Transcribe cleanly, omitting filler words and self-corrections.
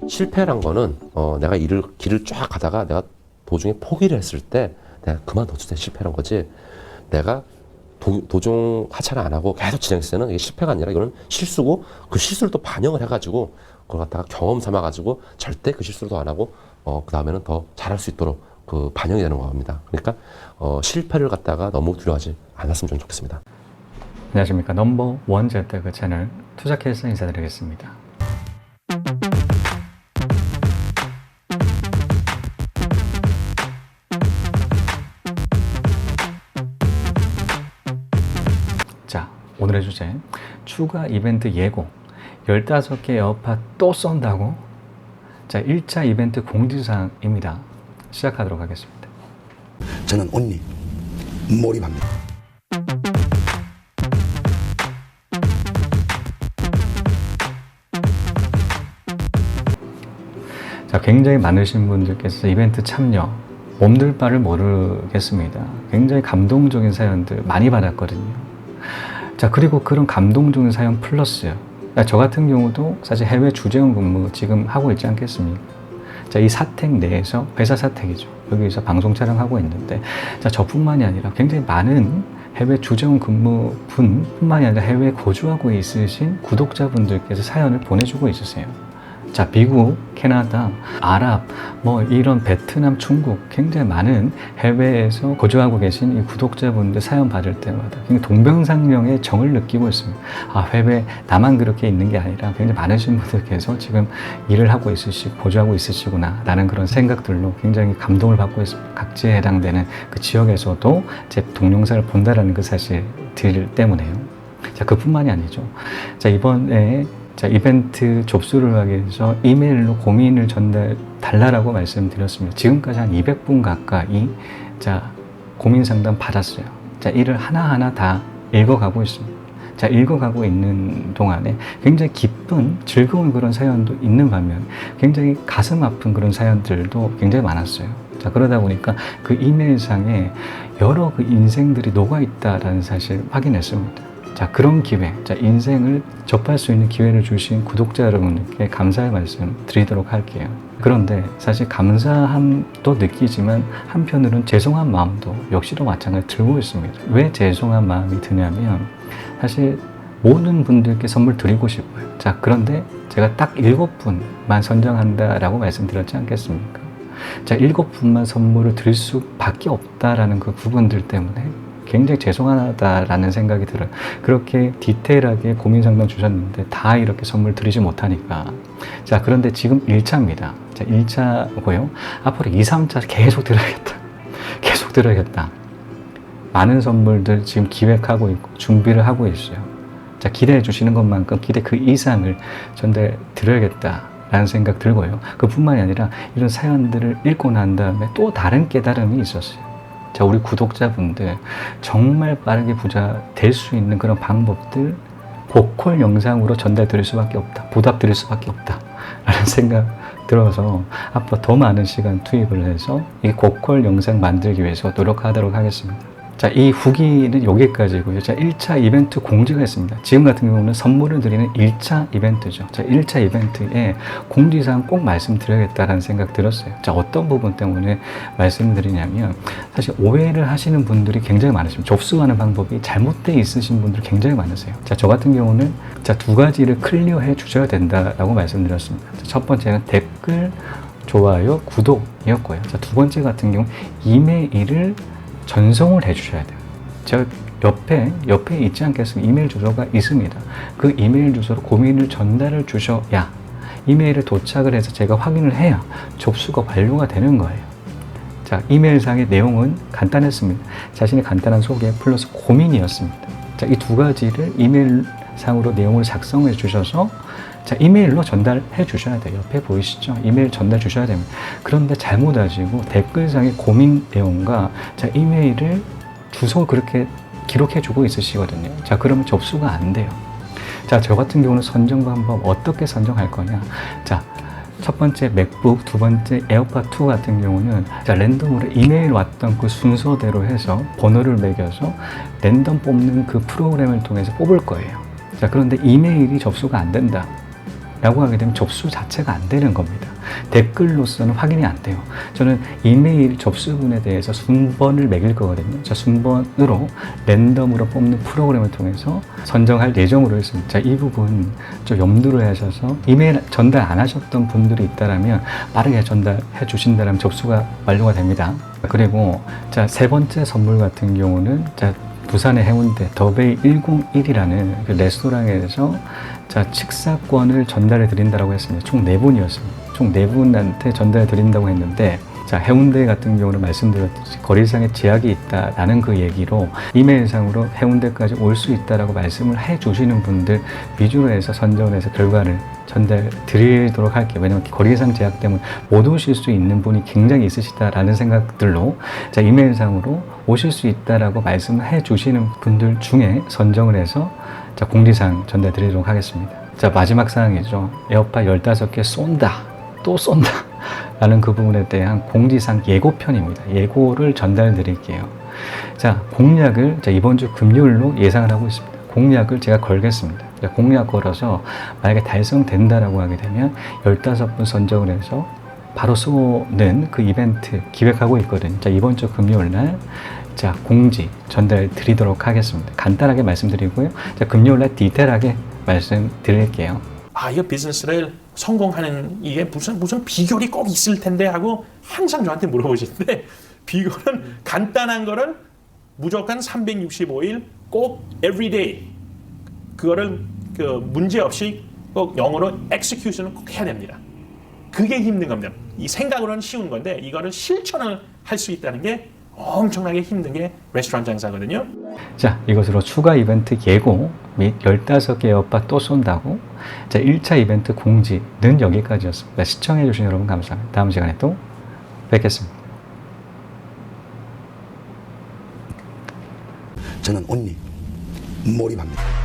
실패란 거는 내가 길을 쫙 가다가 내가 도중에 포기를 했을 때 내가 그만뒀을 때 실패란 거지, 내가 도중 하차를 안 하고 계속 진행했을 때는 이게 실패가 아니라 이거는 실수고, 그 실수를 또 반영을 해가지고 그걸 갖다가 경험 삼아가지고 절대 그 실수를 더 안 하고 그 다음에는 더 잘할 수 있도록 그 반영이 되는 겁니다. 그러니까 실패를 갖다가 너무 두려워하지 않았으면 좀 좋겠습니다. 안녕하십니까. 넘버 원 재테크 채널 투자캐스터 인사드리겠습니다. 자, 오늘의 주제, 추가 이벤트 예고 15개 에어팟 또 쏜다고? 자, 1차 이벤트 공지사항입니다. 시작하도록 하겠습니다. 저는 온리 몰입합니다. 자, 굉장히 많으신 분들께서 이벤트 참여, 몸둘 바를 모르겠습니다. 굉장히 감동적인 사연들 많이 받았거든요. 자, 그리고 그런 감동적인 사연 플러스, 저 같은 경우도 사실 해외 주재원 근무 지금 하고 있지 않겠습니까? 자, 이 사택 내에서, 회사 사택이죠. 여기서 방송 촬영하고 있는데, 자, 저뿐만이 아니라 굉장히 많은 해외 주재원 근무 분뿐만이 아니라 해외에 거주하고 있으신 구독자분들께서 사연을 보내주고 있으세요. 자, 미국, 캐나다, 아랍, 이런 베트남, 중국 굉장히 많은 해외에서 거주하고 계신 이 구독자분들 사연 받을 때마다 굉장히 동병상련의 정을 느끼고 있습니다. 아, 해외 나만 그렇게 있는 게 아니라 굉장히 많으신 분들께서 지금 일을 하고 있으시고 거주하고 있으시구나 라는 그런 생각들로 굉장히 감동을 받고 있습니다. 각지에 해당되는 그 지역에서도 제 동영상을 본다라는 그 사실들 때문에요. 자, 그뿐만이 아니죠. 자, 이번에 이벤트 접수를 하기 위해서 이메일로 고민을 달라라고 말씀드렸습니다. 지금까지 한 200분 가까이 고민 상담 받았어요. 이를 하나하나 다 읽어가고 있습니다. 읽어가고 있는 동안에 굉장히 기쁜, 즐거운 그런 사연도 있는 반면 굉장히 가슴 아픈 그런 사연들도 굉장히 많았어요. 그러다 보니까 그 이메일상에 여러 그 인생들이 녹아있다라는 사실을 확인했습니다. 그런 기회, 인생을 접할 수 있는 기회를 주신 구독자 여러분께 감사의 말씀 드리도록 할게요. 그런데 사실 감사함도 느끼지만 한편으로는 죄송한 마음도 역시도 마찬가지로 들고 있습니다. 왜 죄송한 마음이 드냐면 사실 모든 분들께 선물 드리고 싶어요. 그런데 제가 딱 7분만 선정한다라고 말씀드렸지 않겠습니까? 7분만 선물을 드릴 수밖에 없다라는 그 부분들 때문에 굉장히 죄송하다라는 생각이 들어요. 그렇게 디테일하게 고민 상담 주셨는데 다 이렇게 선물 드리지 못하니까. 그런데 지금 1차입니다. 1차고요. 앞으로 2, 3차 계속 드려야겠다. 계속 드려야겠다. 많은 선물들 지금 기획하고 있고 준비를 하고 있어요. 기대해 주시는 것만큼 기대 그 이상을 전달해 드려야겠다 라는 생각 들고요. 그뿐만이 아니라 이런 사연들을 읽고 난 다음에 또 다른 깨달음이 있었어요. 우리 구독자분들 정말 빠르게 부자 될 수 있는 그런 방법들 보컬 영상으로 전달 드릴 수밖에 없다. 보답 드릴 수밖에 없다. 라는 생각 들어서 앞으로 더 많은 시간 투입을 해서 이 고퀄 영상 만들기 위해서 노력하도록 하겠습니다. 이 후기는 여기까지고요. 1차 이벤트 공지가 있습니다. 지금 같은 경우는 선물을 드리는 1차 이벤트죠. 1차 이벤트에 공지사항 꼭 말씀드려야겠다는 생각 들었어요. 어떤 부분 때문에 말씀드리냐면 사실 오해를 하시는 분들이 굉장히 많으십니다. 접수하는 방법이 잘못되어 있으신 분들 굉장히 많으세요. 저 같은 경우는 두 가지를 클리어해 주셔야 된다라고 말씀드렸습니다. 첫 번째는 댓글, 좋아요, 구독이었고요. 두 번째 같은 경우 이메일을 전송을 해주셔야 돼요. 제가 옆에 있지 않겠습니까? 이메일 주소가 있습니다. 그 이메일 주소로 고민을 전달을 주셔야 이메일을 도착을 해서 제가 확인을 해야 접수가 완료가 되는 거예요. 이메일상의 내용은 간단했습니다. 자신의 간단한 소개 플러스 고민이었습니다. 이 두 가지를 이메일상으로 내용을 작성해 주셔서 이메일로 전달해 주셔야 돼요. 옆에 보이시죠? 이메일 전달 주셔야 됩니다. 그런데 잘못하시고 댓글상의 고민 내용과 이메일을 주소 그렇게 기록해 주고 있으시거든요. 그러면 접수가 안 돼요. 저 같은 경우는 선정 방법 어떻게 선정할 거냐. 첫 번째 맥북, 두 번째 에어팟 2 같은 경우는 랜덤으로 이메일 왔던 그 순서대로 해서 번호를 매겨서 랜덤 뽑는 그 프로그램을 통해서 뽑을 거예요. 그런데 이메일이 접수가 안 된다. 라고 하게 되면 접수 자체가 안 되는 겁니다. 댓글로서는 확인이 안 돼요. 저는 이메일 접수분에 대해서 순번을 매길 거거든요. 자, 순번으로 랜덤으로 뽑는 프로그램을 통해서 선정할 예정으로 있습니다. 자, 이 부분 좀 염두를 하셔서 이메일 전달 안 하셨던 분들이 있다면 빠르게 전달해 주신다면 접수가 완료가 됩니다. 그리고 자, 세 번째 선물 같은 경우는 자, 부산의 해운대 더베이 101이라는 그 레스토랑에서 자, 식사권을 전달해 드린다고 했습니다. 총 4분이었습니다. 총 4분한테 전달해 드린다고 했는데 자, 해운대 같은 경우는 말씀드렸듯이 거리상에 제약이 있다라는 그 얘기로 이메일상으로 해운대까지 올 수 있다라고 말씀을 해 주시는 분들 위주로 해서 선정을 해서 결과를 전달 드리도록 할게요. 왜냐하면 거리상 제약 때문에 못 오실 수 있는 분이 굉장히 있으시다라는 생각들로 자, 이메일상으로 오실 수 있다라고 말씀을 해 주시는 분들 중에 선정을 해서 자, 공지사항 전달 드리도록 하겠습니다. 자, 마지막 사항이죠. 에어팟 15개 쏜다. 또 쏜다. 라는 그 부분에 대한 공지사항 예고편입니다. 예고를 전달 드릴게요. 자, 공약을 자, 이번 주 금요일로 예상을 하고 있습니다. 공약을 제가 걸겠습니다. 자, 공약 걸어서 만약에 달성된다라고 하게 되면 15분 선정을 해서 바로 쏘는 그 이벤트 기획하고 있거든요. 자, 이번 주 금요일 날 자, 공지 전달 드리도록 하겠습니다. 간단하게 말씀드리고요. 자, 금요일 날 디테일하게 말씀드릴게요. 아, 이 비즈니스를 성공하는 이게 무슨 비결이 꼭 있을 텐데 하고 항상 저한테 물어보시는데 비결은 간단한 거를 무조건 365일 꼭 everyday 그거를 그 문제 없이 꼭 영어로 execution을 꼭 해야 됩니다. 그게 힘든 겁니다. 이 생각으로는 쉬운 건데 이거를 실천을 할 수 있다는 게 엄청나게 힘든 게 레스토랑 장사거든요. 자, 이것으로 추가 이벤트 예고 및 15개 에어팟 또 쏜다고 자, 1차 이벤트 공지는 여기까지였습니다. 시청해주신 여러분 감사합니다. 다음 시간에 또 뵙겠습니다. 저는 온리 몰입합니다.